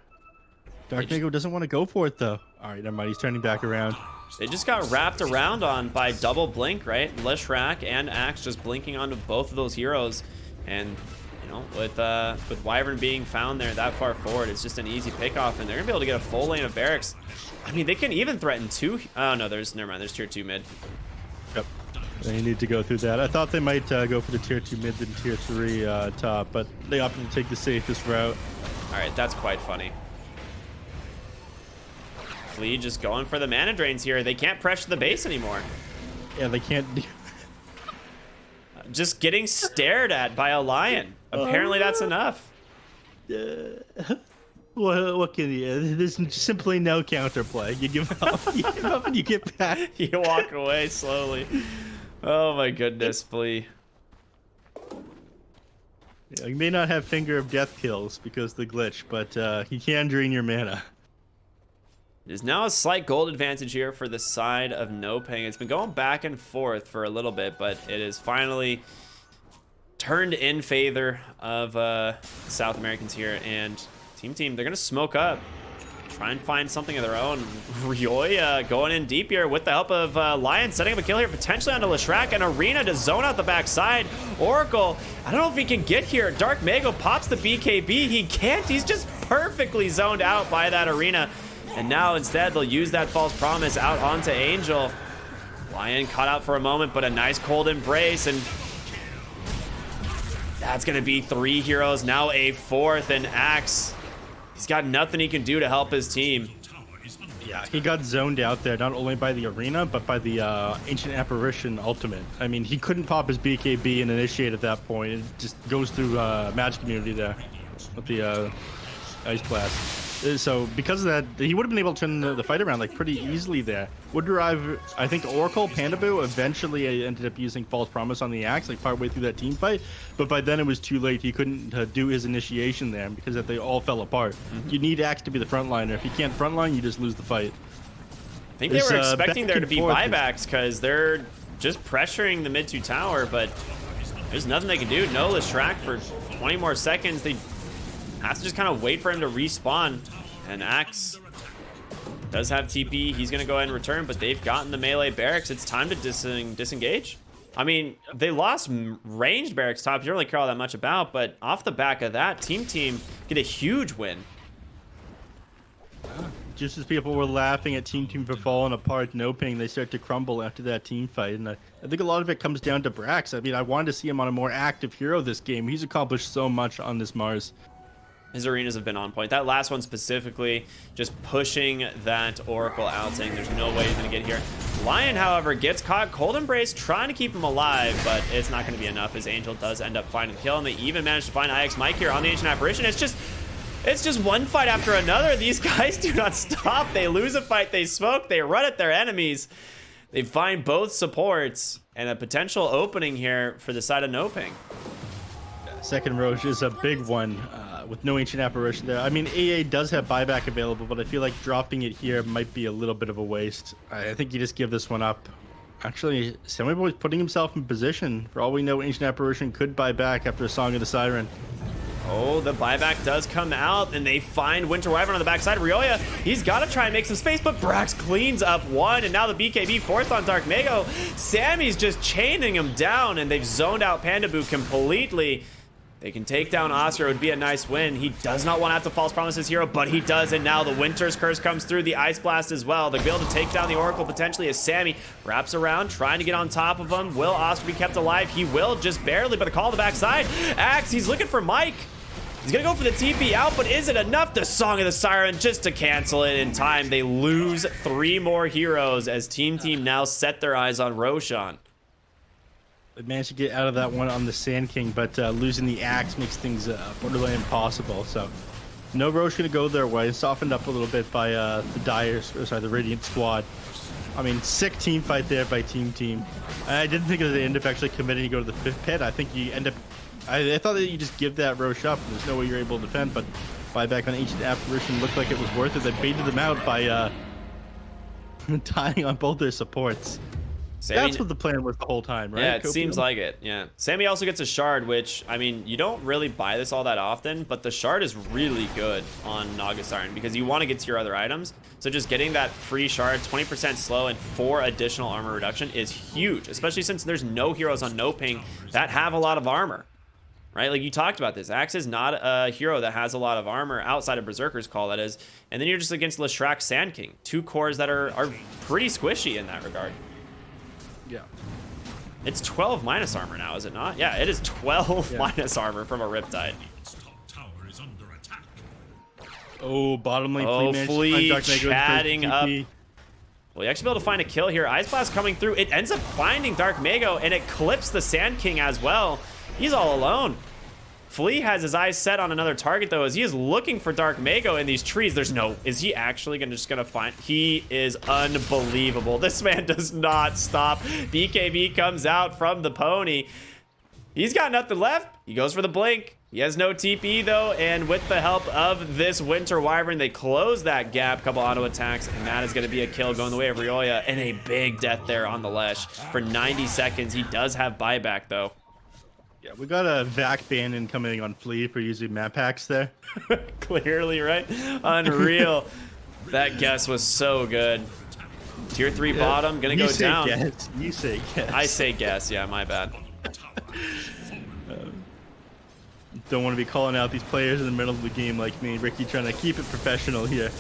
Dark Mago doesn't want to go for it, though. All right, never mind. He's turning back around. They just got wrapped around on by double blink, right? Leshrac and Axe just blinking onto both of those heroes. And, you know, with Wyvern being found there that far forward, it's just an easy pickoff, and they're going to be able to get a full lane of barracks. I mean, they can even threaten two. Oh, no, never mind. There's tier 2 mid. Yep. They need to go through that. I thought they might go for the tier 2 mid than tier 3 top, but they opted to take the safest route. All right, that's quite funny. Flea just going for the mana drains here. They can't pressure the base anymore. Yeah, they can't. Just getting stared at by a Lion. Apparently that's enough. What can you? There's simply no counterplay. You give up. You give up and you get back. You walk away slowly. Oh my goodness, Flea. Yeah, you may not have Finger of Death kills because of the glitch, but he can drain your mana. There's now a slight gold advantage here for the side of NoPing. It's been going back and forth for a little bit, but it is finally turned in favor of South Americans here. And TeamTeam, they're going to smoke up, try and find something of their own. Ryoya going in deep here with the help of Lion, setting up a kill here, potentially onto Leshrac, and Arena to zone out the backside. Oracle, I don't know if he can get here. Dark Mago pops the BKB. He can't. He's just perfectly zoned out by that Arena. And now instead they'll use that false promise out onto Angel. Lion caught out for a moment, but a nice cold embrace, and that's gonna be 3 heroes, now a 4th, and Axe. He's got nothing he can do to help his team. Yeah, he got zoned out there not only by the Arena, but by the Ancient Apparition ultimate. I mean, he couldn't pop his BKB and initiate at that point. It just goes through Magic Community there with the Ice Blast. So because of that, he would have been able to turn the fight around like pretty easily there. Would derive, I think, Oracle, Pandaboo eventually ended up using False Promise on the Axe like partway through that team fight, but by then it was too late. He couldn't do his initiation there because they all fell apart. You need Axe to be the frontliner. If you can't frontline, you just lose the fight. I think they were expecting there to be buybacks because they're just pressuring the mid 2 tower, but there's nothing they can do. No Leshrac for 20 more seconds. They have to just kind of wait for him to respawn. And Axe does have TP. He's going to go ahead and return, but they've gotten the melee barracks. It's time to disengage. I mean, they lost ranged barracks top. You don't really care all that much about, but off the back of that, TeamTeam get a huge win. Just as people were laughing at TeamTeam for falling apart, NoPing, they start to crumble after that team fight. And I think a lot of it comes down to Brax. I mean, I wanted to see him on a more active hero this game. He's accomplished so much on this Mars. His arenas have been on point. That last one specifically, just pushing that Oracle out, saying there's no way he's going to get here. Lion, however, gets caught. Cold Embrace trying to keep him alive, but it's not going to be enough. His Angel does end up finding the kill, and they even manage to find IX Mike here on the Ancient Apparition. It's just one fight after another. These guys do not stop. They lose a fight, they smoke, they run at their enemies. They find both supports, and a potential opening here for the side of NoPing. Second Roche is a big one with no Ancient Apparition there. I mean, AA does have buyback available, but I feel like dropping it here might be a little bit of a waste. I think you just give this one up. Actually, Samurai putting himself in position. For all we know, Ancient Apparition could buy back after a Song of the Siren. Oh, the buyback does come out, and they find Winter Wyvern on the backside. Ryoya, he's got to try and make some space, but Brax cleans up one, and now the BKB forced on Dark Mago. Sammy's just chaining him down, and they've zoned out Pandaboo completely. They can take down Oscar. It would be a nice win. He does not want to have to false promise his hero, but he does, and now the Winter's Curse comes through, the Ice Blast as well. They'll be able to take down the Oracle potentially as Sammy wraps around, trying to get on top of him. Will Oscar be kept alive? He will, just barely, but a call to the backside. Axe, he's looking for Mike. He's gonna go for the TP out, but is it enough? The Song of the Siren just to cancel it in time. They lose 3 more heroes as TeamTeam now set their eyes on Roshan. They managed to get out of that one on the Sand King, but losing the Axe makes things borderline impossible. So no Roche gonna go their way. Softened up a little bit by the Radiant squad. I mean, sick team fight there by TeamTeam. I didn't think they end up actually committing to go to the 5th pit. I think you end up. I thought that you just give that Roche up. There's no way you're able to defend, but buyback on Ancient Apparition looked like it was worth it. They baited them out by tying on both their supports. Sammy, that's what the plan was the whole time, right? Yeah, it seems like it. Yeah. Sammy also gets a shard, which, I mean, you don't really buy this all that often, but the shard is really good on Nagasiren because you want to get to your other items. So just getting that free shard, 20% slow, and 4 additional armor reduction is huge, especially since there's no heroes on NoPing that have a lot of armor, right? Like you talked about this. Axe is not a hero that has a lot of armor outside of Berserker's Call, that is. And then you're just against Leshrac Sand King, 2 cores that are pretty squishy in that regard. Yeah. It's 12 minus armor now, is it not? Yeah, it is 12 minus armor from a Riptide. Oh, bottom lane. Oh, Flea chatting up. TP. Well, you actually be able to find a kill here. Ice Blast coming through. It ends up finding Dark Mago, and it clips the Sand King as well. He's all alone. Flea has his eyes set on another target, though, as he is looking for Dark Mago in these trees. There's no... Is he actually just going to find... He is unbelievable. This man does not stop. BKB comes out from the pony. He's got nothing left. He goes for the blink. He has no TP, though, and with the help of this Winter Wyvern, they close that gap. Couple auto attacks, and that is going to be a kill going the way of Ryoya, and a big death there on the Lesh for 90 seconds. He does have buyback, though. Yeah, we got a vac ban incoming on Flea for using map hacks there. Clearly, right? Unreal. That guess was so good. Tier 3 bottom, gonna go down. Guess. You say guess. I say guess, yeah, my bad. Don't want to be calling out these players in the middle of the game like me. Ricky trying to keep it professional here.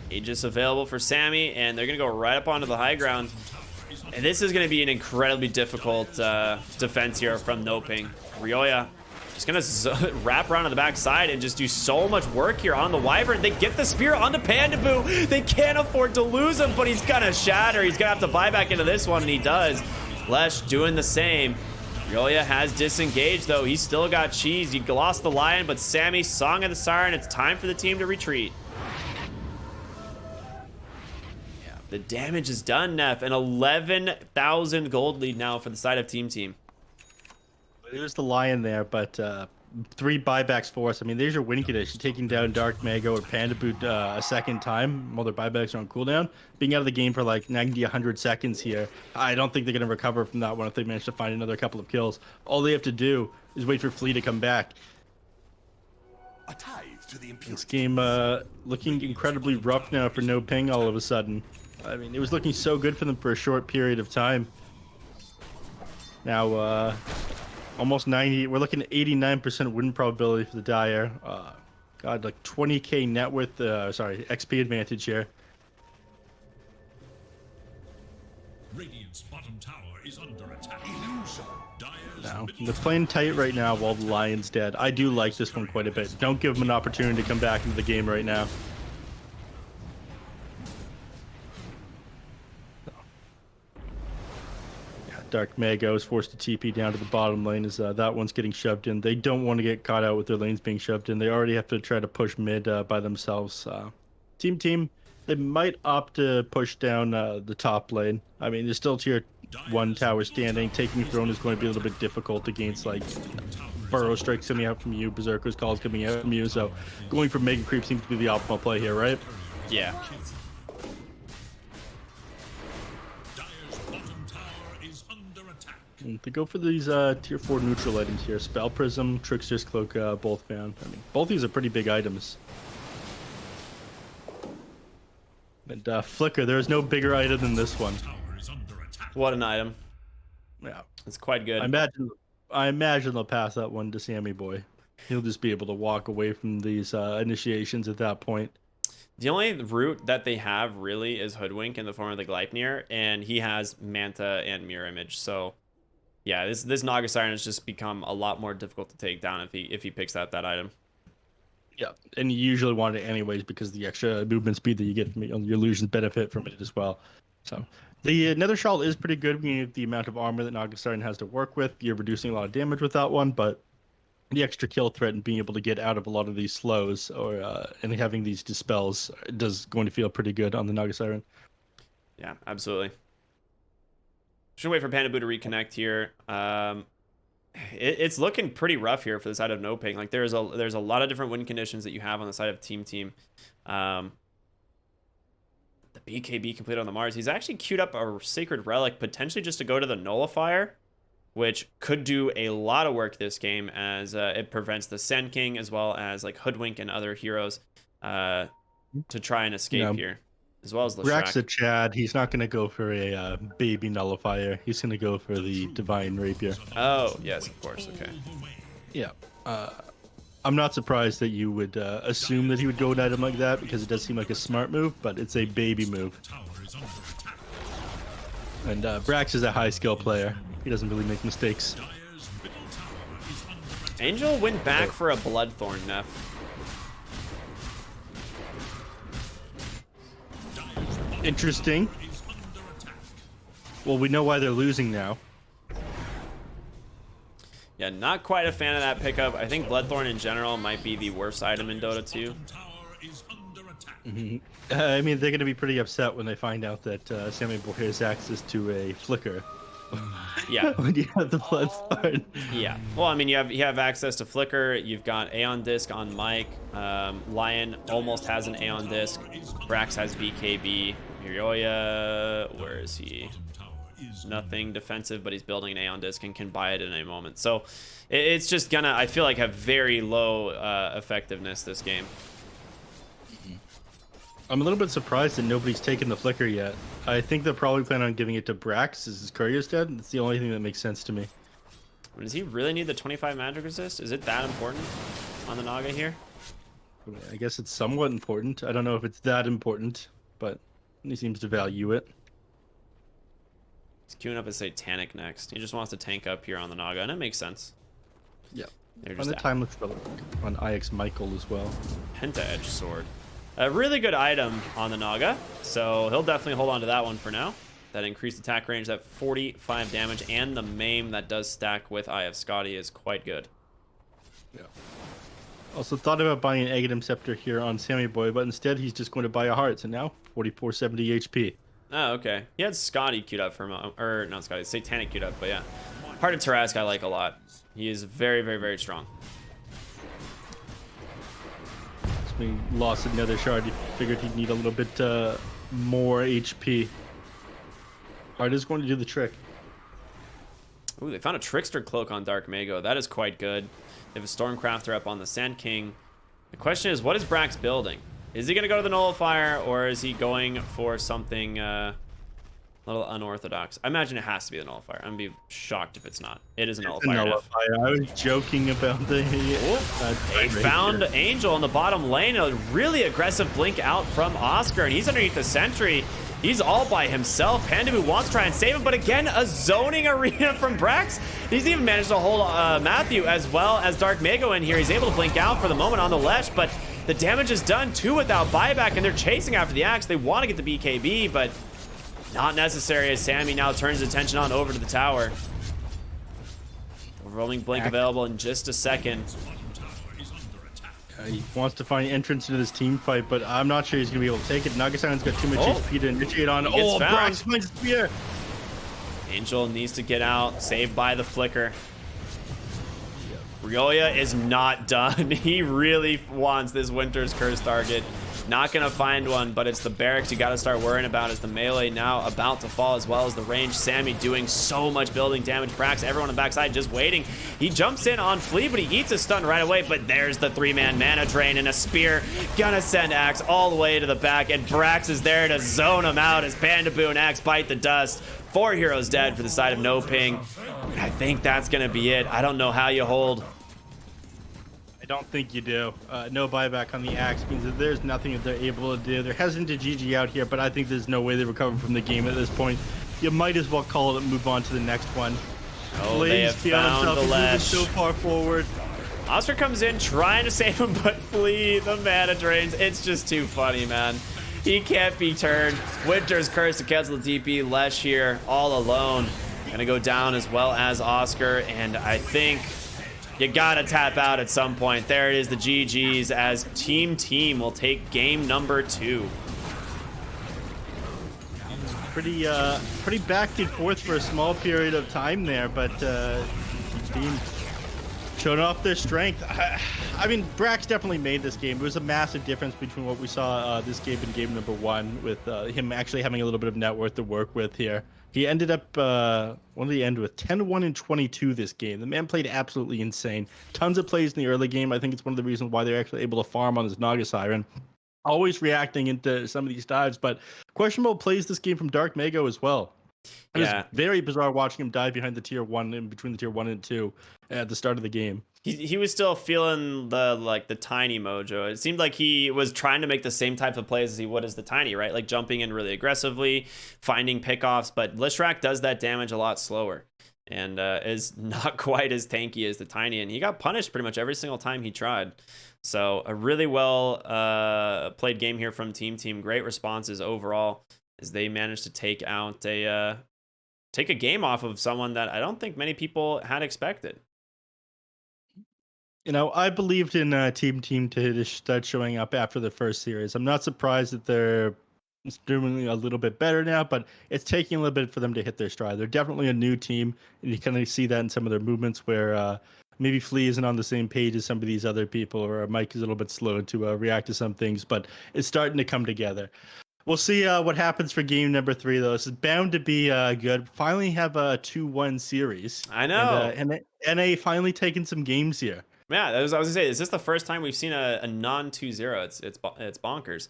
Aegis available for Sammy, and they're gonna go right up onto the high ground. And this is going to be an incredibly difficult defense here from NoPing. Ryoya just going to wrap around on the backside and just do so much work here on the Wyvern. They get the spear onto Pandaboo. They can't afford to lose him, but he's going to shatter. He's going to have to buy back into this one, and he does. Lesh doing the same. Ryoya has disengaged, though. He's still got cheese. He lost the Lion, but Sammy, Song of the Siren. It's time for the team to retreat. The damage is done, Neph. An 11,000 gold lead now for the side of TeamTeam. There's the Lion there, but 3 buybacks for us. I mean, there's your win condition. Taking down Dark Mago or Pandaboo a second time while their buybacks are on cooldown. Being out of the game for like 90, 100 seconds here. I don't think they're going to recover from that one if they manage to find another couple of kills. All they have to do is wait for Flea to come back. A tithe to the This game looking incredibly rough now for NoPing all of a sudden. I mean, it was looking so good for them for a short period of time. Now, almost 90. We're looking at 89% win probability for the Dire. God, like 20k net worth. Sorry, XP advantage here. Radiant's bottom tower is under attack. Illusion. Dire's Now, middle they're playing tight right now while the Lion's dead. I do like this one quite a bit. Don't give him an opportunity to come back into the game right now. Dark Mago is forced to TP down to the bottom lane as that one's getting shoved in. They don't want to get caught out with their lanes being shoved in. They already have to try to push mid by themselves. Team, they might opt to push down the top lane. I mean, there's still tier 1 tower standing. Taking throne is going to be a little bit difficult against like burrow strikes coming out from you, berserker's calls coming out from you. So going for mega creep seems to be the optimal play here, right? Yeah. Dire's bottom tower is under attack. And they go for these tier 4 neutral items here. Spell Prism, Trickster's Cloak, both found. I mean, both these are pretty big items. And Flicker, there is no bigger item than this one. Tower is under attack. What an item. Yeah, It's quite good. I imagine they'll pass that one to Sammy Boy. He'll just be able to walk away from these initiations at that point. The only route that they have really is Hoodwink in the form of the Gleipnir, and he has Manta and Mirror Image. So, yeah, this Naga Siren has just become a lot more difficult to take down if he picks out that item. Yeah, and you usually want it anyways because the extra movement speed that you get from it, your illusions benefit from it as well. So the Nether Shawl is pretty good when you have the amount of armor that Naga Siren has to work with. You're reducing a lot of damage with that one, but the extra kill threat and being able to get out of a lot of these slows or and having these dispels going to feel pretty good on the Naga Siren. Yeah, absolutely. Should wait for Panda to reconnect here. It's looking pretty rough here for the side of NoPing. Like there's a lot of different win conditions that you have on the side of TeamTeam. The BKB completed on the Mars. He's actually queued up a Sacred Relic potentially just to go to the Nullifier, which could do a lot of work this game as it prevents the Sand King as well as like Hoodwink and other heroes to try and escape here, as well as Rax a Leshrac. Chad. He's not going to go for a baby nullifier. He's going to go for the Divine Rapier. Oh, yes, of course. Okay. Yeah. I'm not surprised that you would assume that he would go an item like that because it does seem like a smart move, but it's a baby move. Tower is under attack. And Brax is a high skill player. He doesn't really make mistakes. Dire's middle tower is under attack. Angel went back for a Bloodthorn, Neph. Interesting. Is under attack. Well, we know why they're losing now. Yeah, not quite a fan of that pickup. I think Bloodthorn in general might be the worst item in Dota 2. Bottom tower is under attack. I mean, they're going to be pretty upset when they find out that Sammy Boy has access to a flicker. Yeah. When you have the Bloodthorn. Yeah. Well, I mean, you have access to Flicker. You've got Aeon Disc on Mike. Lion almost has an Aeon Disc. Brax has BKB. Hiryoya, where is he? Bottom tower is Nothing defensive, but he's building an Aeon Disc and can buy it in a moment. So it's just gonna, I feel like, have very low effectiveness this game. I'm a little bit surprised that nobody's taken the flicker yet. I think they're probably planning on giving it to Brax as his courier's dead. That's the only thing that makes sense to me. Does he really need the 25 magic resist? Is it that important on the Naga here? I guess it's somewhat important. I don't know if it's that important, but he seems to value it. He's queuing up a Satanic next. He just wants to tank up here on the Naga, and it makes sense. Yeah. They're On just the Timeless Relic on IX Michael as well. Penta Edge Sword. A really good item on the Naga, so he'll definitely hold on to that one for now. That increased attack range, that 45 damage, and the maim that does stack with Eye of Scotty is quite good. Yeah. Also thought about buying an Aghanim Scepter here on Sammy Boy, but instead he's just going to buy a heart, so now 4470 HP. Oh, okay. He had Scotty queued up for him, or not Scotty, Satanic queued up, but yeah. Heart of Tarask I like a lot. He is very, very, very strong. We lost another shard. He figured he'd need a little bit more HP. Heart is going to do the trick. Ooh, they found a Trickster Cloak on Dark Mago. That is quite good. They have a Stormcrafter up on the Sand King. The question is, what is Brax building? Is he going to go to the Nullifier, or is he going for something a little unorthodox? I imagine it has to be the Nullifier. I'm going to be shocked if it's not. It is a Nullifier. Nullifier. I was joking about the... They found Angel in the bottom lane. A really aggressive blink out from Oscar, and he's underneath the sentry. He's all by himself. Pandabu wants to try and save him, but again, a zoning arena from Brax. He's even managed to hold Matthew as well as Dark Mago in here. He's able to blink out for the moment on the Lesh, but the damage is done too without buyback, and they're chasing after the Axe. They want to get the BKB, but not necessary as Sammy now turns attention on over to the tower. Rolling blink available in just a second. He wants to find entrance into this team fight, but I'm not sure he's going to be able to take it. Nagasiren's got too much HP to initiate on. Oh, Brax finds spear. Angel needs to get out, saved by the flicker. Ryoya is not done. He really wants this Winter's Curse target. Not gonna find one, but it's the barracks you gotta start worrying about as the melee now about to fall as well as the range. Sammy doing so much building damage. Brax, everyone on the backside just waiting. He jumps in on Flea, but he eats a stun right away, but there's the 3-man mana drain and a spear. Gonna send Axe all the way to the back, and Brax is there to zone him out as Pandabu and Axe bite the dust. 4 heroes dead for the side of NoPing. I think that's gonna be it. I don't know how you hold. I don't think you do. No buyback on the Axe means that there's nothing that they're able to do. They're hesitant to GG out here, but I think there's no way they recover from the game at this point. You might as well call it and move on to the next one. Oh, they have found the Lesh. So far forward. Oscar comes in trying to save him, but Flea, the mana drains. It's just too funny, man. He can't be turned. Winter's Curse to cancel the DP. Lesh here all alone. Gonna go down as well as Oscar, and I think you gotta tap out at some point. There it is, the GGs, as TeamTeam will take game number 2. Pretty back and forth for a small period of time there, but Team showing off their strength. I mean, Brax definitely made this game. It was a massive difference between what we saw this game and game number 1, with him actually having a little bit of net worth to work with here. He ended up, what did he end with? 10-1 and 22 this game. The man played absolutely insane. Tons of plays in the early game. I think it's one of the reasons why they're actually able to farm on his Naga Siren. Always reacting into some of these dives, but questionable plays this game from Dark Mago as well. It was very bizarre watching him dive behind the tier 1, in between the tier 1 and 2 at the start of the game. He was still feeling the tiny mojo. It seemed like he was trying to make the same type of plays as he would as the tiny, right? Like jumping in really aggressively, finding pickoffs, but Lishrak does that damage a lot slower and is not quite as tanky as the tiny, and he got punished pretty much every single time he tried. So a really well played game here from TeamTeam. Great responses overall as they managed to take out take a game off of someone that I don't think many people had expected. You know, I believed in TeamTeam to start showing up after the first series. I'm not surprised that they're doing a little bit better now, but it's taking a little bit for them to hit their stride. They're definitely a new team, and you kind of see that in some of their movements where maybe Flea isn't on the same page as some of these other people, or Mike is a little bit slow to react to some things, but it's starting to come together. We'll see what happens for game number 3, though. This is bound to be good. Finally have a 2-1 series. I know. And NA finally taking some games here. Yeah, I was gonna say, is this the first time we've seen a non 2-0? It's bonkers.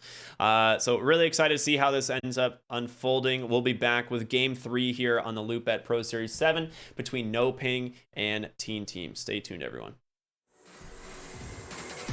So really excited to see how this ends up unfolding. We'll be back with game 3 here on the Loop at Pro Series 7 between NoPing and TeamTeam. Stay tuned, everyone.